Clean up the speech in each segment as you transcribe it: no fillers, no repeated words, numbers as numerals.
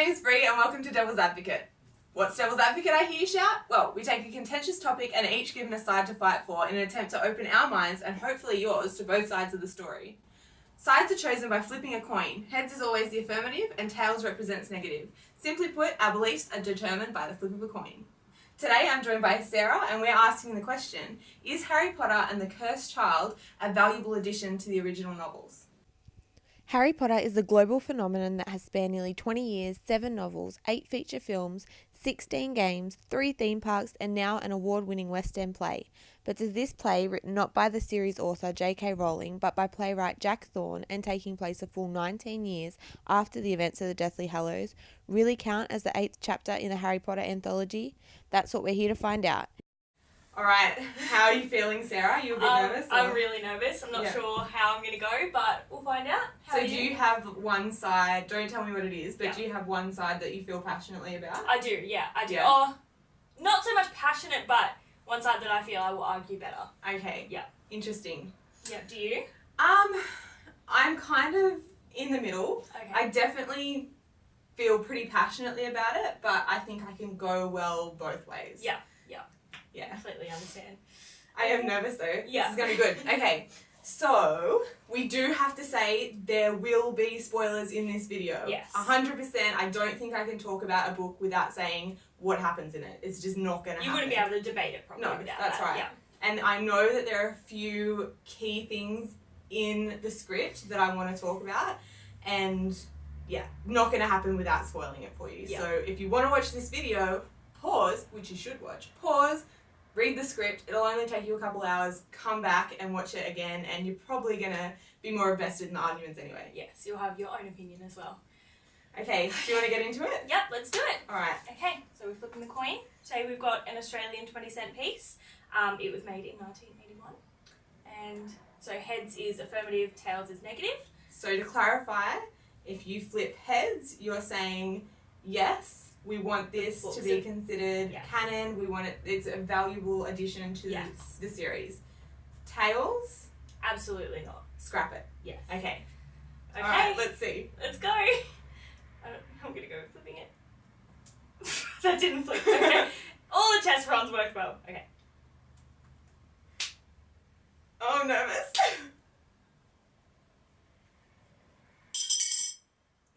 name's Bree and welcome to Devil's Advocate. What's Devil's Advocate, I hear you shout? Well, we take a contentious topic and each given a side to fight for in an attempt to open our minds and hopefully yours to both sides of the story. Sides are chosen by flipping a coin. Heads is always the affirmative and tails represents negative. Simply put, our beliefs are determined by the flip of a coin. Today I'm joined by Sarah and we're asking the question, is Harry Potter and the Cursed Child a valuable addition to the original novels? Harry Potter is a global phenomenon that has spanned nearly 20 years, 7 novels, 8 feature films, 16 games, 3 theme parks, and now an award-winning West End play. But does this play, written not by the series author JK Rowling, but by playwright Jack Thorne and taking place a full 19 years after the events of the Deathly Hallows, really count as the 8th chapter in the Harry Potter anthology? That's what we're here to find out. Alright, how are you feeling, Sarah? You a bit nervous? I'm really nervous. I'm not sure how I'm going to go, but we'll find out. So do you have one side, don't tell me what it is, but Yeah. do you have one side that you feel passionately about? I do, yeah, I do. Yeah. Oh, not so much passionate, but one side that I feel I will argue better. Okay. Yeah. Interesting. Yeah, do you? I'm kind of in the middle. Okay. I definitely feel pretty passionately about it, but I think I can go well both ways. Yeah. Yeah. Completely understand. I am nervous though. Yeah. This is going to be good. Okay. So, we do have to say there will be spoilers in this video. Yes. 100%. I don't think I can talk about a book without saying what happens in it. It's just not going to happen. You wouldn't be able to debate it properly No, without that's that. right. Yeah. And I know that there are a few key things in the script that I want to talk about. And yeah, not going to happen without spoiling it for you. Yeah. So if you want to watch this video, pause, which you should watch, pause, read the script. It'll only take you a couple hours. Come back and watch it again. And you're probably going to be more invested in the arguments anyway. Yes, you'll have your own opinion as well. Okay, do you want to get into it? Yep, let's do it. All right. Okay, so we're flipping the coin. Today we've got an Australian 20-cent piece. It was made in 1981. And so heads is affirmative, tails is negative. So to clarify, if you flip heads, you're saying yes. We want this to be considered canon. We want it. It's a valuable addition to the series. Tails? Absolutely not. Scrap it. Yes. Okay. Okay. All right. Let's see. Let's go. I'm gonna go with flipping it. That didn't flip. Okay. All the test runs worked well. Okay. Oh, I'm nervous.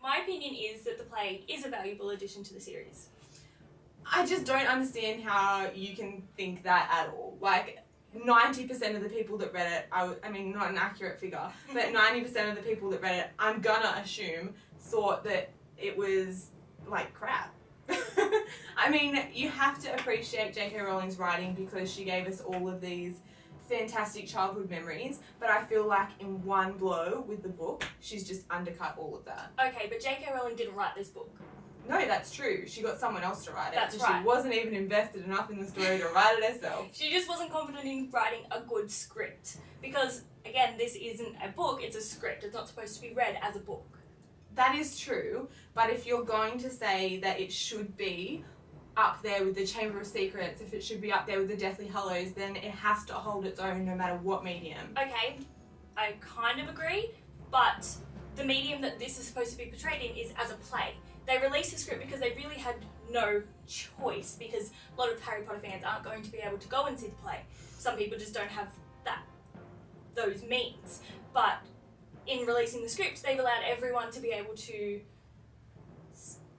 My opinion is that the play is a valuable addition to the series. I just don't understand how you can think that at all. Like, 90% of the people that read it, I mean, not an accurate figure, but 90% of the people that read it, I'm gonna assume, thought that it was, like, crap. I mean, you have to appreciate JK Rowling's writing because she gave us all of these fantastic childhood memories, but I feel like in one blow with the book, she's just undercut all of that. Okay, but JK Rowling didn't write this book. No, that's true. She got someone else to write it. That's and right. She wasn't even invested enough in the story to write it herself. She just wasn't confident in writing a good script. Because, again, this isn't a book, it's a script. It's not supposed to be read as a book. That is true, but if you're going to say that it should be up there with the Chamber of Secrets, if it should be up there with the Deathly Hallows, then it has to hold its own no matter what medium. Okay, I kind of agree, but the medium that this is supposed to be portrayed in is as a play. They released the script because they really had no choice, because a lot of Harry Potter fans aren't going to be able to go and see the play. Some people just don't have those means. But in releasing the script, they've allowed everyone to be able to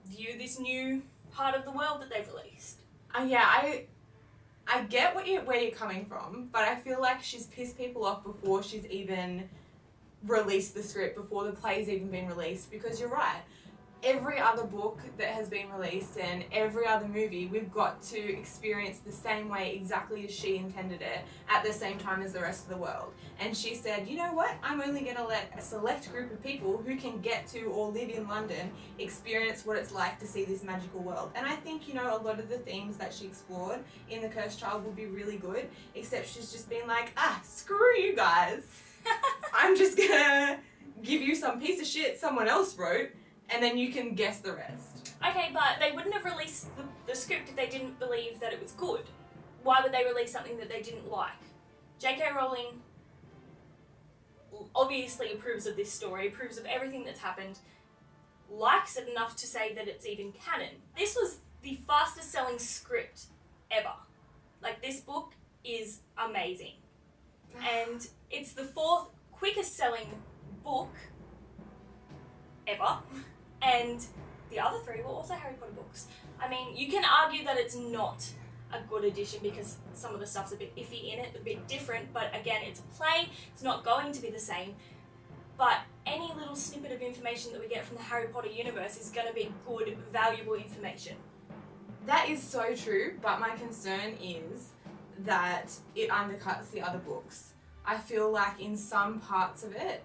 view this new part of the world that they've released. I get where you're coming from, but I feel like she's pissed people off before she's even released the script, before the play's even been released, because you're right. Every other book that has been released and every other movie, we've got to experience the same way exactly as she intended it at the same time as the rest of the world. And she said, you know what, I'm only going to let a select group of people who can get to or live in London experience what it's like to see this magical world. And I think, you know, a lot of the themes that she explored in The Cursed Child will be really good, except she's just been like, screw you guys. I'm just going to give you some piece of shit someone else wrote, and then you can guess the rest. Okay, but they wouldn't have released the script if they didn't believe that it was good. Why would they release something that they didn't like? JK Rowling obviously approves of this story, approves of everything that's happened. likes it enough to say that it's even canon. This was the fastest selling script ever. Like, this book is amazing. And it's the 4th quickest selling book ever. And the other 3 were also Harry Potter books. I mean, you can argue that it's not a good edition because some of the stuff's a bit iffy in it, a bit different, but again, it's a play, it's not going to be the same. But any little snippet of information that we get from the Harry Potter universe is going to be good, valuable information. That is so true, but my concern is that it undercuts the other books. I feel like in some parts of it,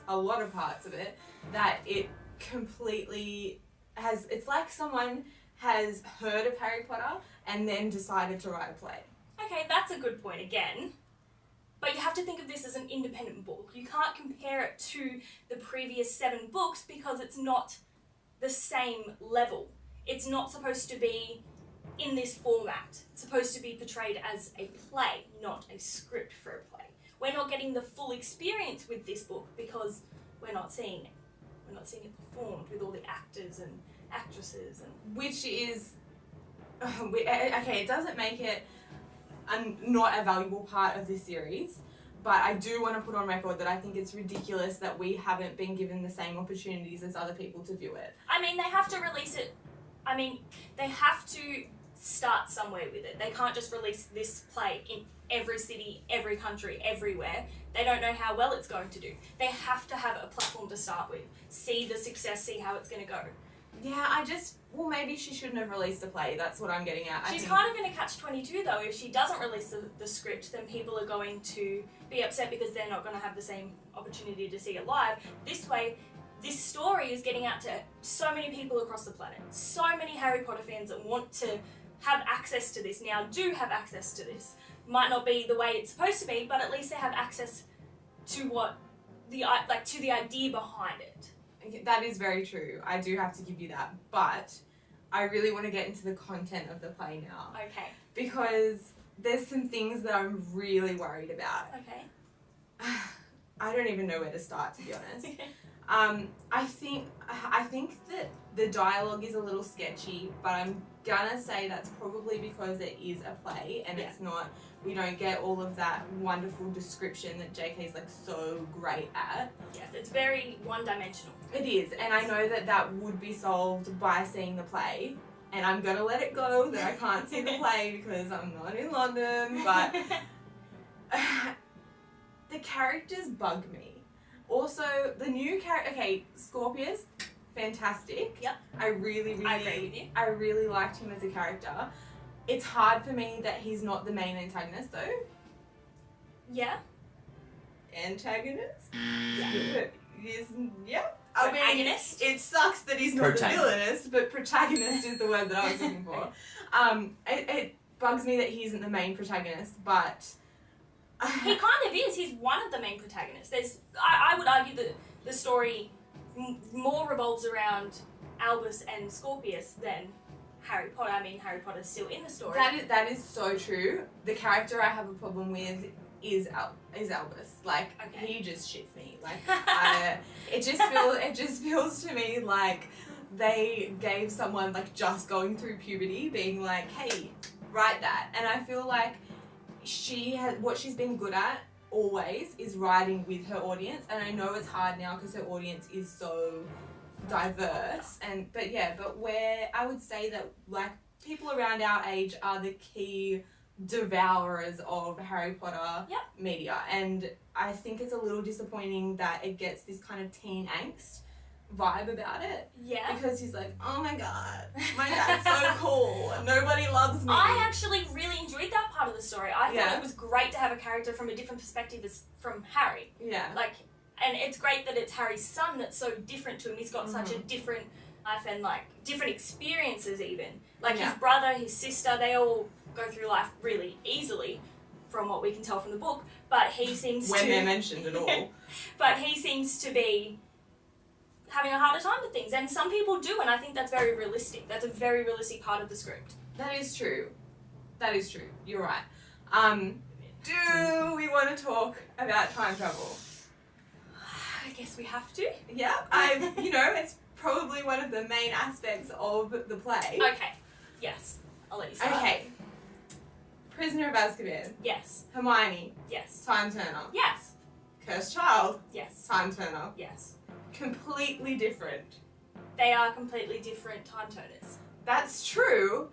a lot of parts of it, that it completely has, it's like someone has heard of Harry Potter and then decided to write a play. Okay, that's a good point again. But you have to think of this as an independent book. You can't compare it to the previous 7 books because it's not the same level. It's not supposed to be in this format. It's supposed to be portrayed as a play, not a script for a play. We're not getting the full experience with this book because we're not seeing it. We're not seeing it performed with all the actors and actresses. And Which is, okay, it doesn't make it not a valuable part of this series, but I do want to put on record that I think it's ridiculous that we haven't been given the same opportunities as other people to view it. I mean, they have to release it. I mean, they have to start somewhere with it. They can't just release this play in every city, every country, everywhere. They don't know how well it's going to do. They have to have a platform to start with. See the success, see how it's going to go. Yeah, well, maybe she shouldn't have released the play. That's what I'm getting at. She's kind of in a catch-22 though. If she doesn't release the script, then people are going to be upset because they're not going to have the same opportunity to see it live. This way, this story is getting out to so many people across the planet. So many Harry Potter fans that want to have access to this now do have access to this. Might not be the way it's supposed to be, but at least they have access to the idea behind it. That is very true. I do have to give you that. But I really want to get into the content of the play now. Okay. Because there's some things that I'm really worried about. Okay. I don't even know where to start, to be honest. I think that the dialogue is a little sketchy, but I'm gonna say that's probably because it is a play and it's not, we don't get all of that wonderful description that JK's like so great at. Yes, it's very one-dimensional. It is, and I know that would be solved by seeing the play, and I'm gonna let it go that I can't see the play because I'm not in London, but the characters bug me. Also, the new character, okay, Scorpius, fantastic. Yep. I agree with you. I really liked him as a character. It's hard for me that he's not the main antagonist, though. Yeah. Antagonist? Yeah. Yeah. Protagonist? I mean, it sucks that he's not the villainist, but protagonist is the word that I was looking for. It bugs me that he isn't the main protagonist, but... He kind of is. He's one of the main protagonists. I would argue that the story more revolves around Albus and Scorpius than Harry Potter. I mean, Harry Potter's still in the story. That is so true. The character I have a problem with is Albus. Like, okay. He just shits me. Like, it just feels to me like they gave someone like just going through puberty being like, hey, write that. And I feel like what she's been good at always is writing with her audience, and I know it's hard now because her audience is so diverse, but where I would say that like people around our age are the key devourers of Harry Potter media, and I think it's a little disappointing that it gets this kind of teen angst vibe about it. Yeah. Because he's like, oh my god, my dad's so cool. Nobody loves me. I actually really enjoyed that part of the story. I thought it was great to have a character from a different perspective as from Harry. Yeah. Like, and it's great that it's Harry's son that's so different to him. He's got such a different life and like different experiences even. Like his brother, his sister, they all go through life really easily from what we can tell from the book. But he seems when they're mentioned at all. But he seems to be having a harder time with things, and some people do, and I think that's very realistic. That's a very realistic part of the script. That is true. You're right. Do we want to talk about time travel? I guess we have to. Yeah. It's probably one of the main aspects of the play. Okay. Yes. I'll let you start. Okay. Prisoner of Azkaban. Yes. Hermione. Yes. Time Turner. Yes. Cursed Child. Yes. Time Turner. Yes. Completely different. They are completely different time turners. That's true,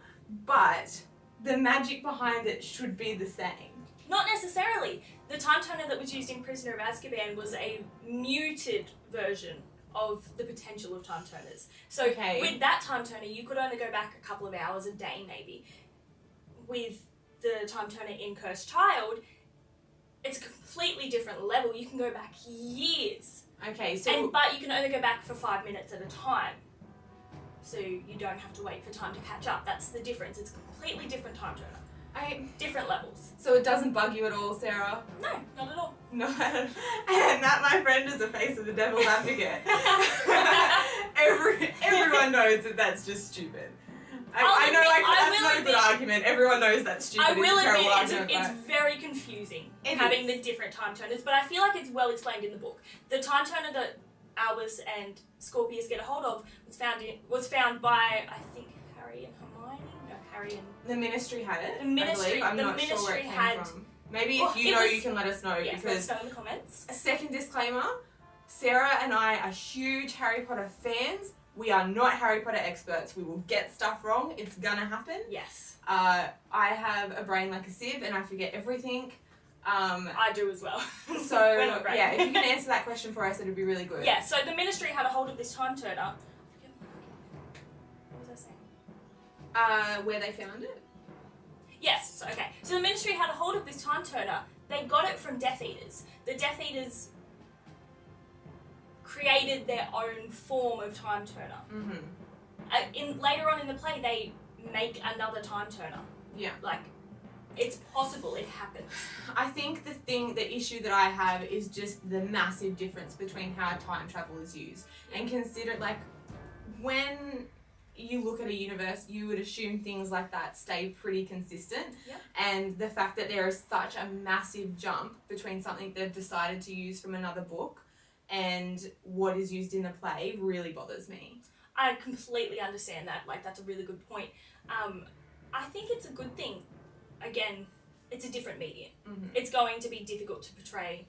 but the magic behind it should be the same. Not necessarily. The time turner that was used in Prisoner of Azkaban was a muted version of the potential of time turners. So Okay. with that time turner, you could only go back a couple of hours a day, maybe. With the time turner in Cursed Child, it's a completely different level. You can go back years. Okay, so But you can only go back for 5 minutes at a time. So you don't have to wait for time to catch up. That's the difference. It's a completely different time turner. Different levels. so it doesn't bug you at all, Sarah? No, not at all. No, and that, my friend, is the face of the devil's advocate. Everyone knows that that's just stupid. I know, like, that's not a good argument. Everyone knows that's stupid. I will it's a terrible admit argument, it's but very confusing It having is. the different time turners, but I feel like it's well explained in the book. The time turner that Albus and Scorpius get a hold of was found by, I think, Harry and Hermione. No, Harry and the Ministry had it. The Ministry- I believe. I'm the not sure where Ministry it came had- from. Maybe Well, if you it know, was- you can let us know, yes, let us because know in the comments. a second disclaimer, Sarah and I are huge Harry Potter fans. We are not Harry Potter experts. We will get stuff wrong. It's gonna happen. Yes, I have a brain like a sieve and I forget everything. I do as well. So, We're not great. yeah, if you can answer that question for us, it would be really good. Yeah, so the Ministry had a hold of this time turner. What was I saying? Where they found it? Yes, so the Ministry had a hold of this time turner. They got it from Death Eaters. The Death Eaters created their own form of time turner. Mm-hmm. Later on in the play, they make another time turner. Yeah. Like, it's possible, it happens. I think the issue that I have is just the massive difference between how time travel is used. And consider, like, when you look at a universe, you would assume things like that stay pretty consistent. Yep. And the fact that there is such a massive jump between something they've decided to use from another book and what is used in the play really bothers me. I completely understand that. Like, that's a really good point. I think it's a good thing. Again, it's a different medium. Mm-hmm. It's going to be difficult to portray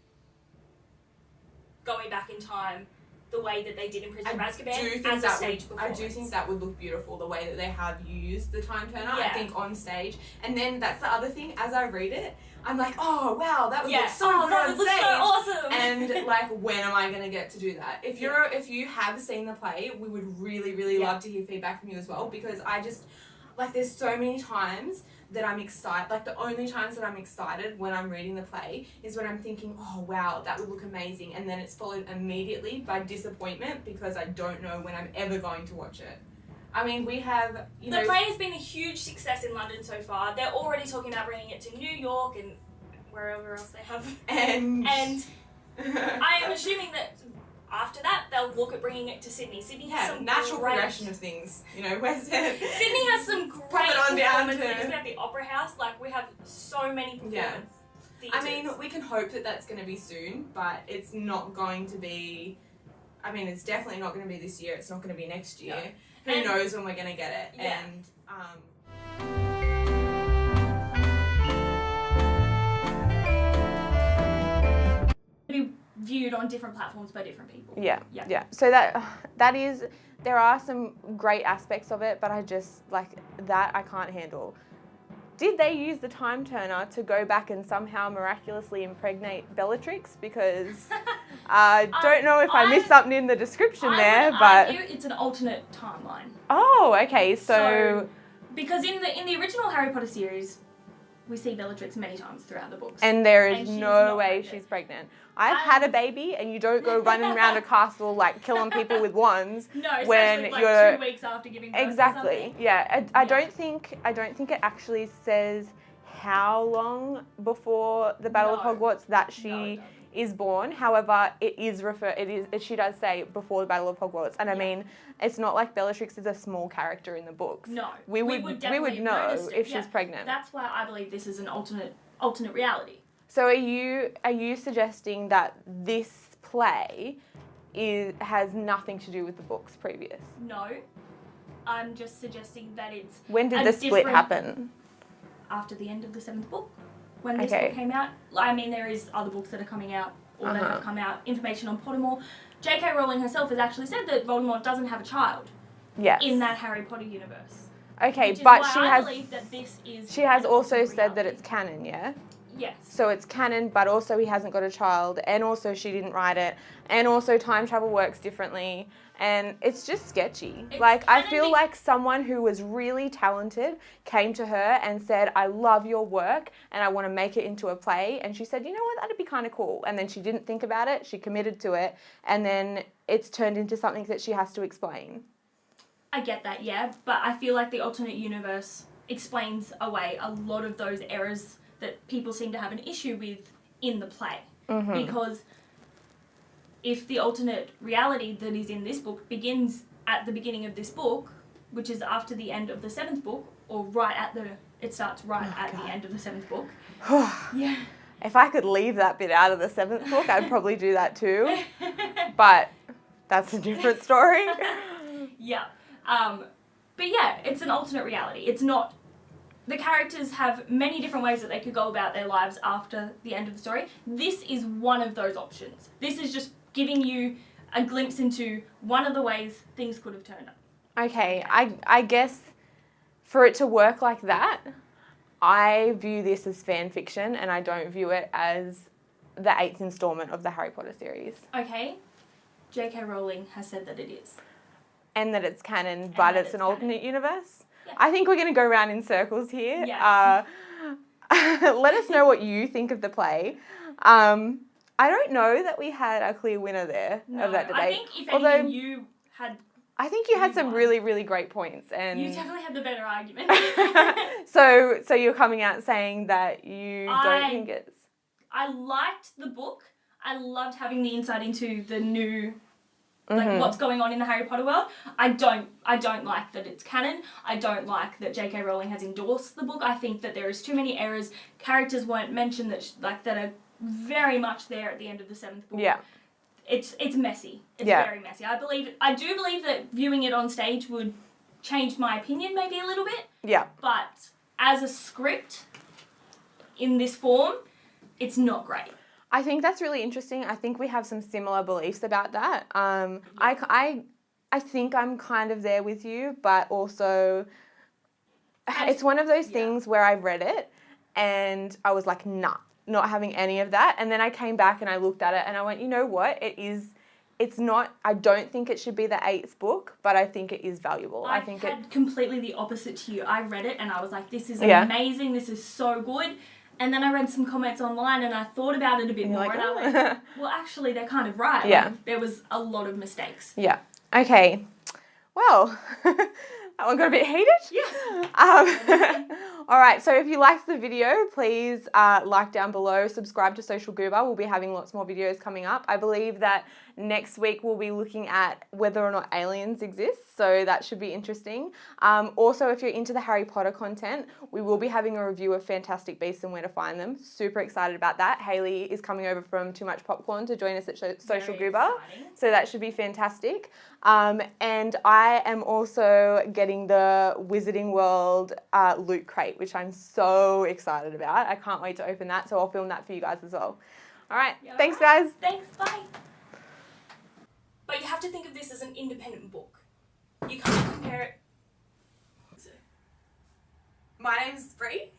going back in time the way that they did in Prisoner of Azkaban as a stage performance. I do think that would look beautiful, the way that they have used the time turner, Yeah. I think, on stage. And then that's the other thing, as I read it, I'm like, oh, wow, that would look so good that on would look stage. so awesome. And, like, when am I going to get to do that? If you have seen the play, we would really, really love to hear feedback from you as well, because I just, like, there's so many times that I'm excited, like the only times that I'm excited when I'm reading the play is when I'm thinking, oh wow, that would look amazing, and then it's followed immediately by disappointment because I don't know when I'm ever going to watch it. I mean, we have, the play has been a huge success in London so far. They're already talking about bringing it to New York and wherever else they have. And I am assuming that after that, they'll look at bringing it to Sydney. Sydney has some natural great... progression of things, West End. Sydney has some great Pop it on down performances. to- We have the Opera House. Like, we have so many performance theatres. I mean, we can hope that that's going to be soon, but it's not going to be, I mean, it's definitely not going to be this year. It's not going to be next year. No. Who knows when we're going to get it. Yeah. Be viewed on different platforms by different people. Yeah. So that is, there are some great aspects of it, but I just, like, that I can't handle. Did they use the time turner to go back and somehow miraculously impregnate Bellatrix? Because I don't know if I missed something in the description there, would but argue it's an alternate timeline. oh, okay, so because in the original Harry Potter series, we see Bellatrix many times throughout the books. and there And is she's no not way pregnant. she's pregnant. I've had a baby, and you don't go running around a castle like killing people with wands. No, especially when like you're 2 weeks after giving birth. exactly. Or something. Yeah, I don't think it actually says how long before the Battle of No. Hogwarts that No, she it doesn't. is born. However, she does say before the Battle of Hogwarts, and I Yeah. mean, it's not like Bellatrix is a small character in the books. No, we would definitely know notice it, if yeah. she's pregnant. That's why I believe this is an alternate reality. So are you suggesting that this play has nothing to do with the books previous? No. I'm just suggesting that it's... When did the split happen? After the end of the 7th book. When this book came out. I mean, there is other books that are coming out, or that have come out. Information on Pottermore. JK Rowling herself has actually said that Voldemort doesn't have a child in that Harry Potter universe. Okay, which is but why I believe that this is... She has also said that it's canon, yeah? Yes. So it's canon, but also he hasn't got a child, and also she didn't write it, and also time travel works differently, and it's just sketchy. I feel like someone who was really talented came to her and said, I love your work, and I want to make it into a play, and she said, you know what, that'd be kind of cool. And then she didn't think about it, she committed to it, and then it's turned into something that she has to explain. I get that, yeah, but I feel like the alternate universe explains away a lot of those errors that people seem to have an issue with in the play. Mm-hmm. Because if the alternate reality that is in this book begins at the beginning of this book, which is after the end of the 7th book, or it starts the end of the 7th book. Yeah. If I could leave that bit out of the 7th book, I'd probably do that too. But that's a different story. Yeah. But yeah, it's an alternate reality. It's not... The characters have many different ways that they could go about their lives after the end of the story. This is one of those options. This is just giving you a glimpse into one of the ways things could have turned out. Okay, I guess for it to work like that, I view this as fan fiction, and I don't view it as the 8th installment of the Harry Potter series. Okay, JK Rowling has said that it is. And that it's canon, but it's an alternate universe? Yeah. I think we're going to go around in circles here. Yes. Let us know what you think of the play. I don't know that we had a clear winner there of that debate. I think if anything, you had... I think you had some really, really great points. And you definitely had the better argument. So you're coming out saying that you don't think it's... I liked the book. I loved having the insight into the new... Like what's going on in the Harry Potter world. I don't like that it's canon. I don't like that JK Rowling has endorsed the book. I think that there is too many errors. Characters weren't mentioned that are very much there at the end of the 7th book. Yeah. It's messy. It's very messy. I do believe that viewing it on stage would change my opinion maybe a little bit. Yeah. But as a script in this form, it's not great. I think that's really interesting. I think we have some similar beliefs about that. I think I'm kind of there with you, but also it's one of those things where I read it and I was like, nah, not having any of that. And then I came back and I looked at it and I went, you know what? It's not, I don't think it should be the 8th book, but I think it is valuable. I think had completely the opposite to you. I read it and I was like, this is amazing. This is so good. And then I read some comments online and I thought about it a bit more and I went, well, actually, they're kind of right. Yeah. Like, there was a lot of mistakes. Yeah. Okay. Well, that one got a bit heated. Yes. All right. So if you liked the video, please like down below, subscribe to Social Goober. We'll be having lots more videos coming up. I believe that next week we'll be looking at whether or not aliens exist. So that should be interesting. Also, if you're into the Harry Potter content, we will be having a review of Fantastic Beasts and Where to Find Them. Super excited about that. Hayley is coming over from Too Much Popcorn to join us at Social Goober. So that should be fantastic. And I am also getting the Wizarding World loot crate, which I'm so excited about. I can't wait to open that, so I'll film that for you guys as well. All right, thanks guys. Thanks, bye. But you have to think of this as an independent book. You can't compare it. My name's Bree.